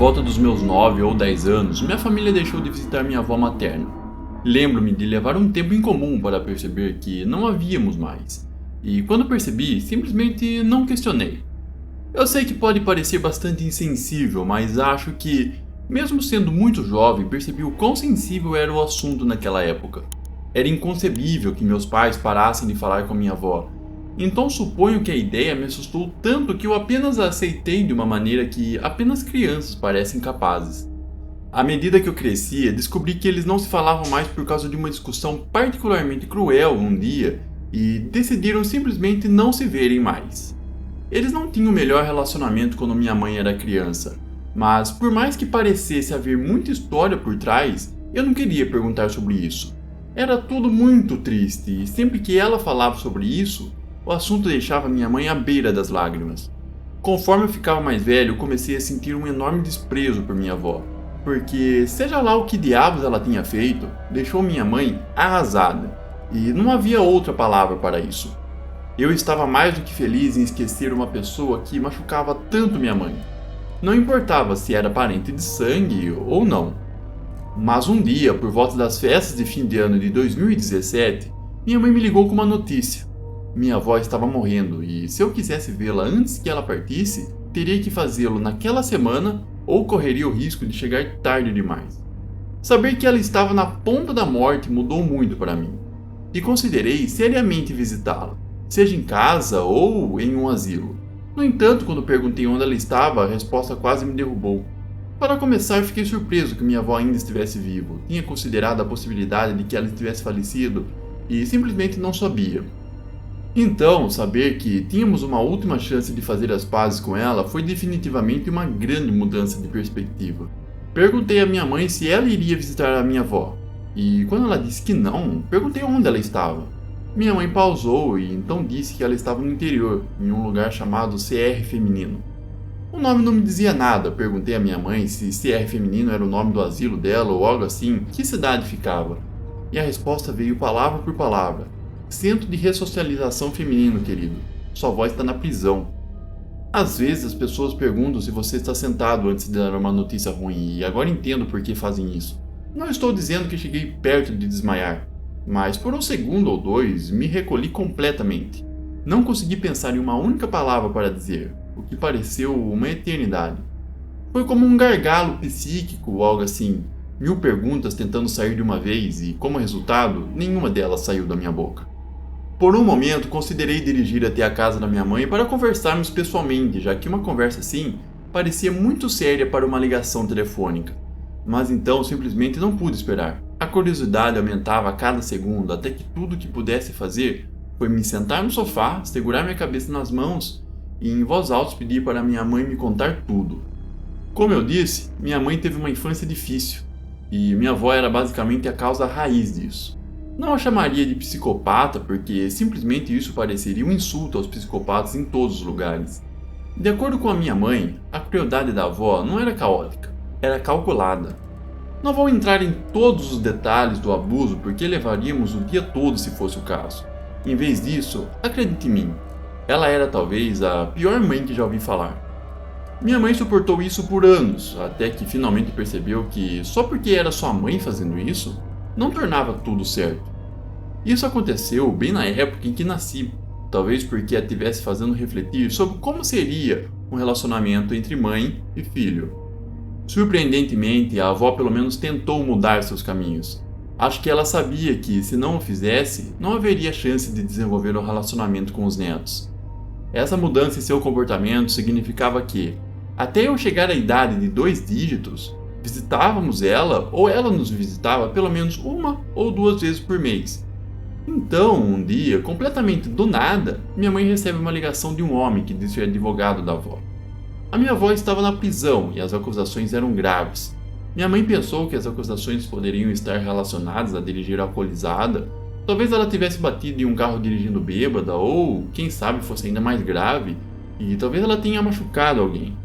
volta dos meus 9 ou 10 anos, minha família deixou de visitar minha avó materna. Lembro-me de levar um tempo incomum para perceber que não havíamos mais. E quando percebi, simplesmente não questionei. Eu sei que pode parecer bastante insensível, mas acho que, mesmo sendo muito jovem, percebi o quão sensível era o assunto naquela época. Era inconcebível que meus pais parassem de falar com minha avó. Então suponho que a ideia me assustou tanto que eu apenas a aceitei de uma maneira que apenas crianças parecem capazes. À medida que eu crescia, descobri que eles não se falavam mais por causa de uma discussão particularmente cruel um dia e decidiram simplesmente não se verem mais. Eles não tinham o melhor relacionamento quando minha mãe era criança, mas por mais que parecesse haver muita história por trás, eu não queria perguntar sobre isso. Era tudo muito triste e sempre que ela falava sobre isso, o assunto deixava minha mãe à beira das lágrimas. Conforme eu ficava mais velho, eu comecei a sentir um enorme desprezo por minha avó, porque seja lá o que diabos ela tinha feito, deixou minha mãe arrasada, e não havia outra palavra para isso. Eu estava mais do que feliz em esquecer uma pessoa que machucava tanto minha mãe. Não importava se era parente de sangue ou não. Mas um dia, por volta das festas de fim de ano de 2017, minha mãe me ligou com uma notícia. Minha avó estava morrendo e, se eu quisesse vê-la antes que ela partisse, teria que fazê-lo naquela semana ou correria o risco de chegar tarde demais. Saber que ela estava na ponta da morte mudou muito para mim, e considerei seriamente visitá-la, seja em casa ou em um asilo. No entanto, quando perguntei onde ela estava, a resposta quase me derrubou. Para começar, fiquei surpreso que minha avó ainda estivesse viva. Tinha considerado a possibilidade de que ela tivesse falecido e simplesmente não sabia. Então, saber que tínhamos uma última chance de fazer as pazes com ela foi definitivamente uma grande mudança de perspectiva. Perguntei à minha mãe se ela iria visitar a minha avó, e quando ela disse que não, perguntei onde ela estava. Minha mãe pausou e então disse que ela estava no interior, em um lugar chamado CR Feminino. O nome não me dizia nada, perguntei à minha mãe se CR Feminino era o nome do asilo dela ou algo assim, que cidade ficava. E a resposta veio palavra por palavra. Centro de Ressocialização Feminino, querido. Sua avó está na prisão. Às vezes as pessoas perguntam se você está sentado antes de dar uma notícia ruim, e agora entendo por que fazem isso. Não estou dizendo que cheguei perto de desmaiar, mas por um segundo ou dois me recolhi completamente. Não consegui pensar em uma única palavra para dizer, o que pareceu uma eternidade. Foi como um gargalo psíquico ou algo assim. 1000 perguntas tentando sair de uma vez e, como resultado, nenhuma delas saiu da minha boca. Por um momento, considerei dirigir até a casa da minha mãe para conversarmos pessoalmente, já que uma conversa assim parecia muito séria para uma ligação telefônica. Mas então simplesmente não pude esperar. A curiosidade aumentava a cada segundo, até que tudo o que pudesse fazer foi me sentar no sofá, segurar minha cabeça nas mãos e em voz alta pedir para minha mãe me contar tudo. Como eu disse, minha mãe teve uma infância difícil, e minha avó era basicamente a causa raiz disso. Não a chamaria de psicopata porque simplesmente isso pareceria um insulto aos psicopatas em todos os lugares. De acordo com a minha mãe, a crueldade da avó não era caótica, era calculada. Não vou entrar em todos os detalhes do abuso porque levaríamos o dia todo se fosse o caso. Em vez disso, acredite em mim, ela era talvez a pior mãe que já ouvi falar. Minha mãe suportou isso por anos, até que finalmente percebeu que só porque era sua mãe fazendo isso, não tornava tudo certo. Isso aconteceu bem na época em que nasci, talvez porque a tivesse fazendo refletir sobre como seria um relacionamento entre mãe e filho. Surpreendentemente, a avó pelo menos tentou mudar seus caminhos. Acho que ela sabia que, se não o fizesse, não haveria chance de desenvolver um relacionamento com os netos. Essa mudança em seu comportamento significava que, até eu chegar à idade de 2 dígitos, visitávamos ela ou ela nos visitava pelo menos 1 ou 2 vezes por mês. Então, um dia, completamente do nada, minha mãe recebe uma ligação de um homem que diz ser advogado da avó. A minha avó estava na prisão e as acusações eram graves. Minha mãe pensou que as acusações poderiam estar relacionadas a dirigir alcoolizada. Talvez ela tivesse batido em um carro dirigindo bêbada ou, quem sabe, fosse ainda mais grave, e talvez ela tenha machucado alguém.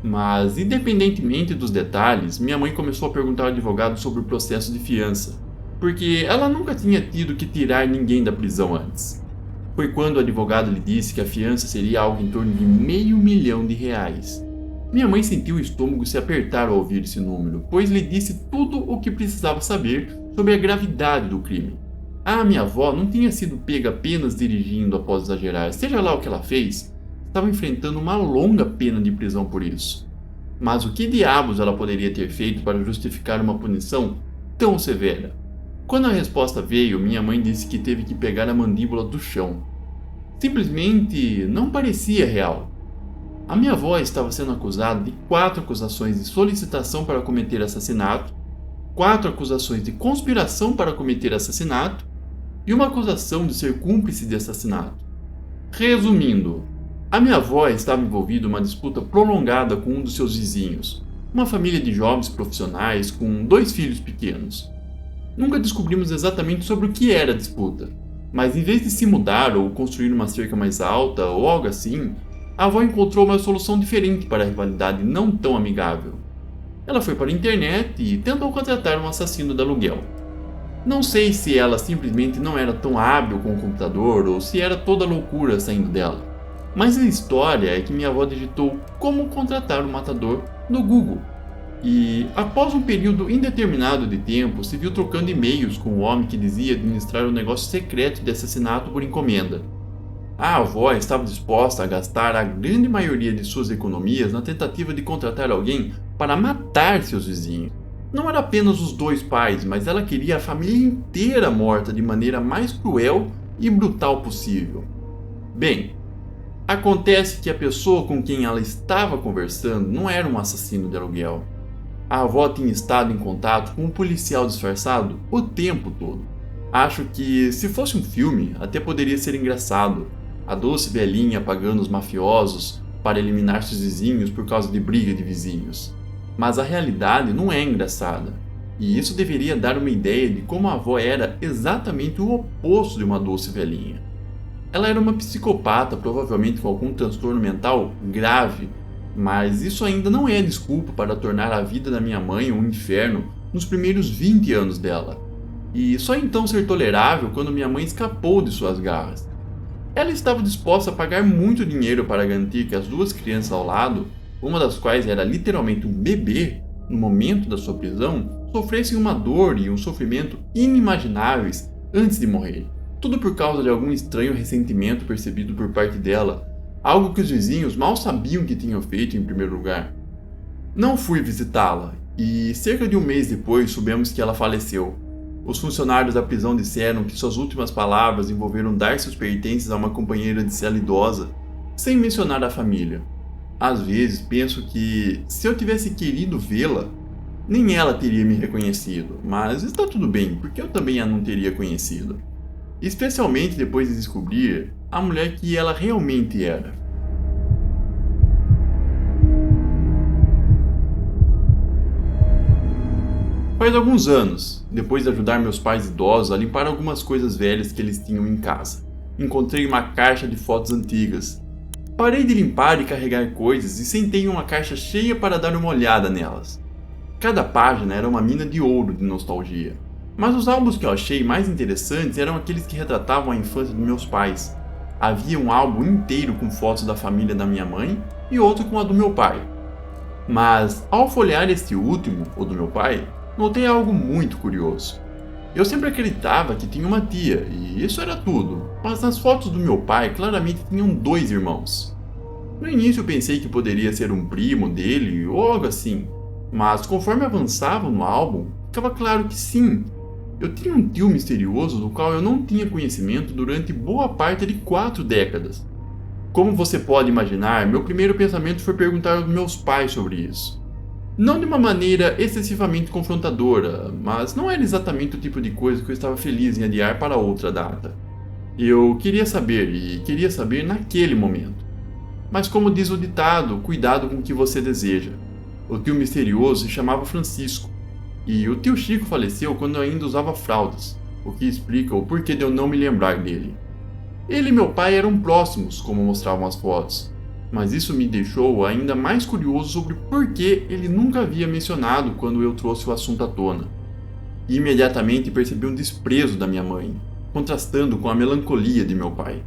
Mas, independentemente dos detalhes, minha mãe começou a perguntar ao advogado sobre o processo de fiança, porque ela nunca tinha tido que tirar ninguém da prisão antes. Foi quando o advogado lhe disse que a fiança seria algo em torno de R$500 mil. Minha mãe sentiu o estômago se apertar ao ouvir esse número, pois lhe disse tudo o que precisava saber sobre a gravidade do crime. A minha avó não tinha sido pega apenas dirigindo após exagerar, seja lá o que ela fez, estava enfrentando uma longa pena de prisão por isso. Mas o que diabos ela poderia ter feito para justificar uma punição tão severa? Quando a resposta veio, minha mãe disse que teve que pegar a mandíbula do chão. Simplesmente não parecia real. A minha avó estava sendo acusada de 4 acusações de solicitação para cometer assassinato, 4 acusações de conspiração para cometer assassinato e uma acusação de ser cúmplice de assassinato. Resumindo, a minha avó estava envolvida em uma disputa prolongada com um dos seus vizinhos, uma família de jovens profissionais com 2 filhos pequenos. Nunca descobrimos exatamente sobre o que era a disputa, mas em vez de se mudar ou construir uma cerca mais alta ou algo assim, a avó encontrou uma solução diferente para a rivalidade não tão amigável. Ela foi para a internet e tentou contratar um assassino de aluguel. Não sei se ela simplesmente não era tão hábil com o computador ou se era toda loucura saindo dela. Mas a história é que minha avó digitou como contratar um matador no Google. E, após um período indeterminado de tempo, se viu trocando e-mails com o homem que dizia administrar um negócio secreto de assassinato por encomenda. A avó estava disposta a gastar a grande maioria de suas economias na tentativa de contratar alguém para matar seus vizinhos. Não era apenas os 2 pais, mas ela queria a família inteira morta de maneira mais cruel e brutal possível. Bem, acontece que a pessoa com quem ela estava conversando não era um assassino de aluguel. A avó tinha estado em contato com um policial disfarçado o tempo todo. Acho que, se fosse um filme, até poderia ser engraçado. A doce velhinha pagando os mafiosos para eliminar seus vizinhos por causa de briga de vizinhos. Mas a realidade não é engraçada. E isso deveria dar uma ideia de como a avó era exatamente o oposto de uma doce velhinha. Ela era uma psicopata, provavelmente com algum transtorno mental grave, mas isso ainda não é desculpa para tornar a vida da minha mãe um inferno nos primeiros 20 anos dela. E só então ser tolerável quando minha mãe escapou de suas garras. Ela estava disposta a pagar muito dinheiro para garantir que as 2 crianças ao lado, uma das quais era literalmente um bebê no momento da sua prisão, sofressem uma dor e um sofrimento inimagináveis antes de morrer. Tudo por causa de algum estranho ressentimento percebido por parte dela, algo que os vizinhos mal sabiam que tinham feito em primeiro lugar. Não fui visitá-la, e cerca de um mês depois soubemos que ela faleceu. Os funcionários da prisão disseram que suas últimas palavras envolveram dar seus pertences a uma companheira de cela idosa, sem mencionar a família. Às vezes penso que, se eu tivesse querido vê-la, nem ela teria me reconhecido, mas está tudo bem, porque eu também a não teria conhecido. Especialmente depois de descobrir a mulher que ela realmente era. Faz alguns anos, depois de ajudar meus pais idosos a limpar algumas coisas velhas que eles tinham em casa, encontrei uma caixa de fotos antigas. Parei de limpar e carregar coisas e sentei em uma caixa cheia para dar uma olhada nelas. Cada página era uma mina de ouro de nostalgia. Mas os álbuns que eu achei mais interessantes eram aqueles que retratavam a infância dos meus pais. Havia um álbum inteiro com fotos da família da minha mãe e outro com a do meu pai. Mas, ao folhear este último, o do meu pai, notei algo muito curioso. Eu sempre acreditava que tinha uma tia, e isso era tudo, mas nas fotos do meu pai claramente tinham 2 irmãos. No início eu pensei que poderia ser um primo dele ou algo assim, mas conforme avançava no álbum, ficava claro que sim. Eu tinha um tio misterioso do qual eu não tinha conhecimento durante boa parte de 4 décadas. Como você pode imaginar, meu primeiro pensamento foi perguntar aos meus pais sobre isso. Não de uma maneira excessivamente confrontadora, mas não era exatamente o tipo de coisa que eu estava feliz em adiar para outra data. Eu queria saber, e queria saber naquele momento. Mas como diz o ditado, cuidado com o que você deseja. O tio misterioso se chamava Francisco, e o tio Chico faleceu quando eu ainda usava fraldas, o que explica o porquê de eu não me lembrar dele. Ele e meu pai eram próximos, como mostravam as fotos, mas isso me deixou ainda mais curioso sobre por que ele nunca havia mencionado quando eu trouxe o assunto à tona. E imediatamente percebi um desprezo da minha mãe, contrastando com a melancolia de meu pai.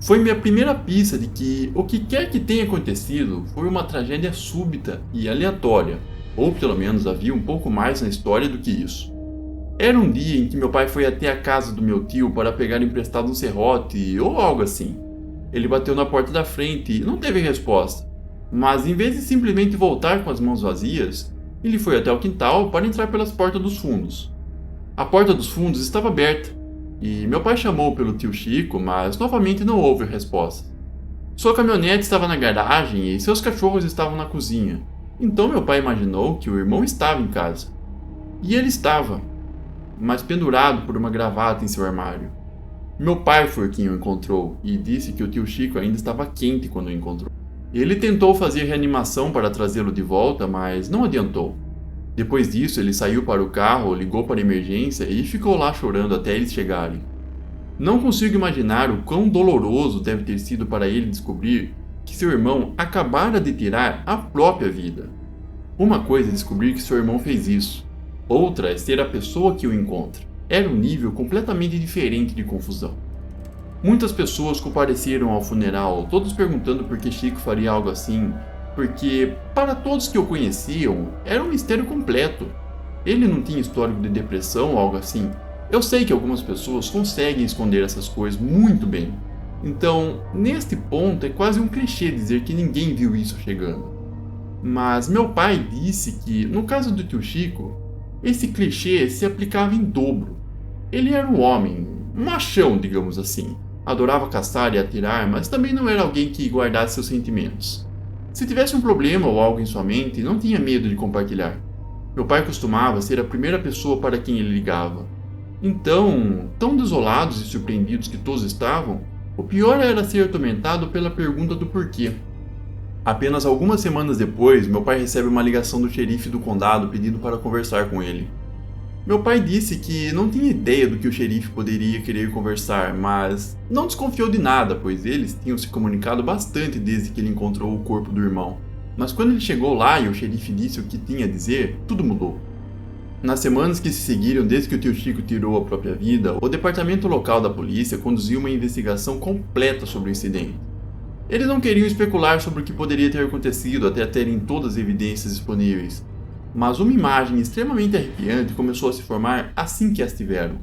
Foi minha primeira pista de que o que quer que tenha acontecido foi uma tragédia súbita e aleatória, ou pelo menos havia um pouco mais na história do que isso. Era um dia em que meu pai foi até a casa do meu tio para pegar emprestado um serrote ou algo assim. Ele bateu na porta da frente e não teve resposta, mas em vez de simplesmente voltar com as mãos vazias, ele foi até o quintal para entrar pelas portas dos fundos. A porta dos fundos estava aberta e meu pai chamou pelo tio Chico, mas novamente não houve resposta. Sua caminhonete estava na garagem e seus cachorros estavam na cozinha, então meu pai imaginou que o irmão estava em casa. E ele estava, mas pendurado por uma gravata em seu armário. Meu pai foi quem o encontrou e disse que o tio Chico ainda estava quente quando o encontrou. Ele tentou fazer reanimação para trazê-lo de volta, mas não adiantou. Depois disso, ele saiu para o carro, ligou para a emergência e ficou lá chorando até eles chegarem. Não consigo imaginar o quão doloroso deve ter sido para ele descobrir que seu irmão acabara de tirar a própria vida. Uma coisa é descobrir que seu irmão fez isso, outra é ser a pessoa que o encontra. Era um nível completamente diferente de confusão. Muitas pessoas compareceram ao funeral, todos perguntando por que Chico faria algo assim, porque, para todos que o conheciam, era um mistério completo. Ele não tinha histórico de depressão ou algo assim. Eu sei que algumas pessoas conseguem esconder essas coisas muito bem. Então, neste ponto, é quase um clichê dizer que ninguém viu isso chegando. Mas meu pai disse que, no caso do tio Chico, esse clichê se aplicava em dobro. Ele era um homem, um machão, digamos assim. Adorava caçar e atirar, mas também não era alguém que guardasse seus sentimentos. Se tivesse um problema ou algo em sua mente, não tinha medo de compartilhar. Meu pai costumava ser a primeira pessoa para quem ele ligava. Então, tão desolados e surpreendidos que todos estavam, o pior era ser atormentado pela pergunta do porquê. Apenas algumas semanas depois, meu pai recebe uma ligação do xerife do condado pedindo para conversar com ele. Meu pai disse que não tinha ideia do que o xerife poderia querer conversar, mas não desconfiou de nada, pois eles tinham se comunicado bastante desde que ele encontrou o corpo do irmão. Mas quando ele chegou lá e o xerife disse o que tinha a dizer, tudo mudou. Nas semanas que se seguiram desde que o tio Chico tirou a própria vida, o departamento local da polícia conduziu uma investigação completa sobre o incidente. Eles não queriam especular sobre o que poderia ter acontecido até terem todas as evidências disponíveis. Mas uma imagem extremamente arrepiante começou a se formar assim que as tiveram.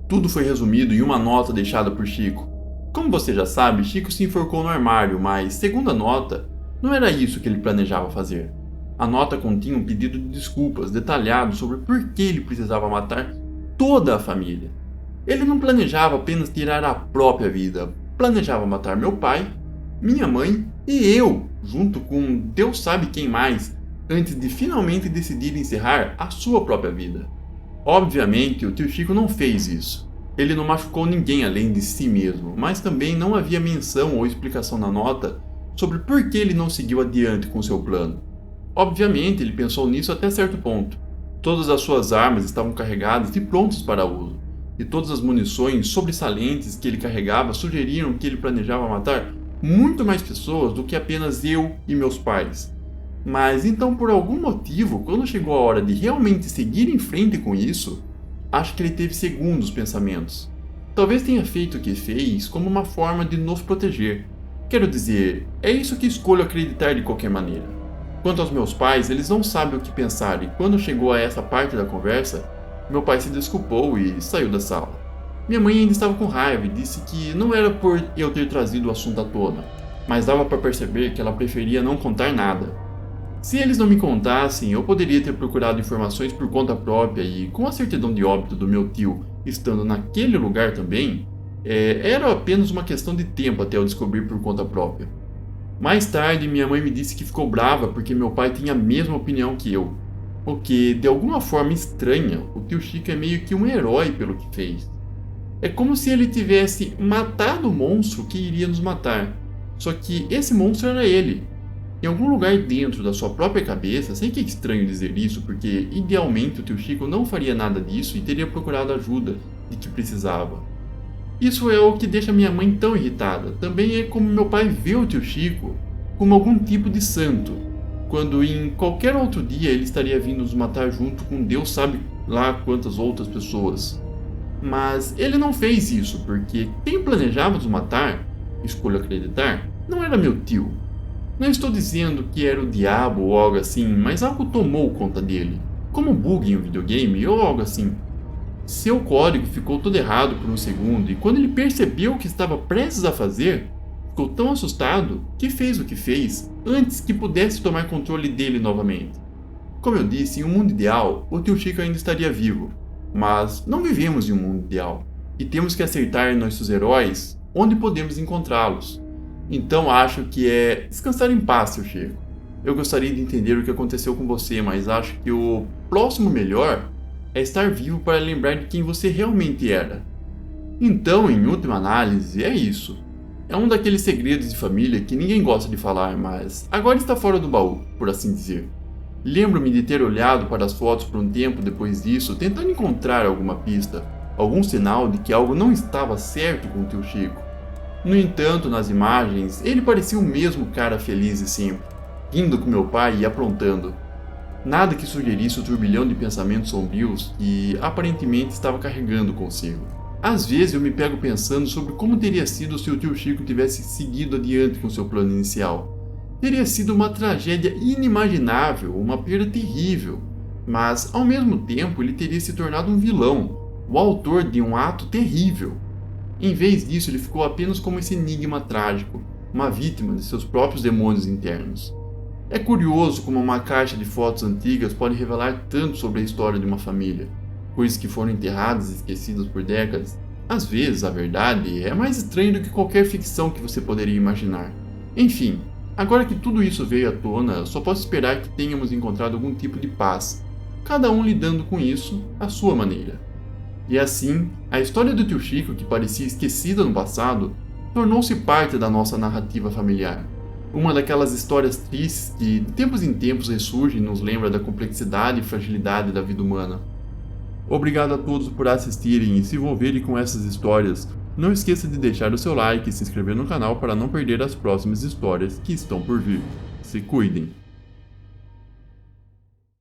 Tudo foi resumido em uma nota deixada por Chico. Como você já sabe, Chico se enforcou no armário, mas, segundo a nota, não era isso que ele planejava fazer. A nota continha um pedido de desculpas detalhado sobre por que ele precisava matar toda a família. Ele não planejava apenas tirar a própria vida, planejava matar meu pai, minha mãe e eu, junto com Deus sabe quem mais, antes de finalmente decidir encerrar a sua própria vida. Obviamente, o tio Chico não fez isso. Ele não machucou ninguém além de si mesmo, mas também não havia menção ou explicação na nota sobre por que ele não seguiu adiante com seu plano. Obviamente, ele pensou nisso até certo ponto. Todas as suas armas estavam carregadas e prontas para uso, e todas as munições sobressalentes que ele carregava sugeriram que ele planejava matar muito mais pessoas do que apenas eu e meus pais. Mas então, por algum motivo, quando chegou a hora de realmente seguir em frente com isso, acho que ele teve segundos pensamentos. Talvez tenha feito o que fez como uma forma de nos proteger. Quero dizer, é isso que escolho acreditar de qualquer maneira. Quanto aos meus pais, eles não sabem o que pensar e quando chegou a essa parte da conversa, meu pai se desculpou e saiu da sala. Minha mãe ainda estava com raiva e disse que não era por eu ter trazido o assunto à tona, mas dava para perceber que ela preferia não contar nada. Se eles não me contassem, eu poderia ter procurado informações por conta própria e, com a certidão de óbito do meu tio estando naquele lugar também, era apenas uma questão de tempo até eu descobrir por conta própria. Mais tarde, minha mãe me disse que ficou brava porque meu pai tinha a mesma opinião que eu, o que, de alguma forma estranha, o tio Chico é meio que um herói pelo que fez. É como se ele tivesse matado o monstro que iria nos matar, só que esse monstro era ele. Em algum lugar dentro da sua própria cabeça, sei que é estranho dizer isso, porque idealmente o tio Chico não faria nada disso e teria procurado ajuda de que precisava. Isso é o que deixa minha mãe tão irritada. Também é como meu pai vê o tio Chico como algum tipo de santo, quando em qualquer outro dia ele estaria vindo nos matar junto com Deus sabe lá quantas outras pessoas. Mas ele não fez isso, porque quem planejava nos matar escolho acreditar, não era meu tio. Não estou dizendo que era o diabo ou algo assim, mas algo tomou conta dele, como um bug em um videogame ou algo assim. Seu código ficou todo errado por um segundo e quando ele percebeu o que estava prestes a fazer, ficou tão assustado que fez o que fez antes que pudesse tomar controle dele novamente. Como eu disse, em um mundo ideal, o tio Chico ainda estaria vivo, mas não vivemos em um mundo ideal e temos que acertar nossos heróis onde podemos encontrá-los. Então acho que é descansar em paz, tio Chico. Eu gostaria de entender o que aconteceu com você, mas acho que o próximo melhor é estar vivo para lembrar de quem você realmente era. Então, em última análise, é isso. É um daqueles segredos de família que ninguém gosta de falar, mas agora está fora do baú, por assim dizer. Lembro-me de ter olhado para as fotos por um tempo depois disso, tentando encontrar alguma pista, algum sinal de que algo não estava certo com o tio Chico. No entanto, nas imagens, ele parecia o mesmo cara feliz e simples, rindo com meu pai e aprontando. Nada que sugerisse o turbilhão de pensamentos sombrios que aparentemente estava carregando consigo. Às vezes eu me pego pensando sobre como teria sido se o tio Chico tivesse seguido adiante com seu plano inicial. Teria sido uma tragédia inimaginável, uma perda terrível, mas ao mesmo tempo ele teria se tornado um vilão, o autor de um ato terrível. Em vez disso, ele ficou apenas como esse enigma trágico, uma vítima de seus próprios demônios internos. É curioso como uma caixa de fotos antigas pode revelar tanto sobre a história de uma família, coisas que foram enterradas e esquecidas por décadas. Às vezes, a verdade é mais estranha do que qualquer ficção que você poderia imaginar. Enfim, agora que tudo isso veio à tona, só posso esperar que tenhamos encontrado algum tipo de paz, cada um lidando com isso à sua maneira. E assim, a história do tio Chico, que parecia esquecida no passado, tornou-se parte da nossa narrativa familiar. Uma daquelas histórias tristes que, de tempos em tempos, ressurge e nos lembra da complexidade e fragilidade da vida humana. Obrigado a todos por assistirem e se envolverem com essas histórias. Não esqueça de deixar o seu like e se inscrever no canal para não perder as próximas histórias que estão por vir. Se cuidem!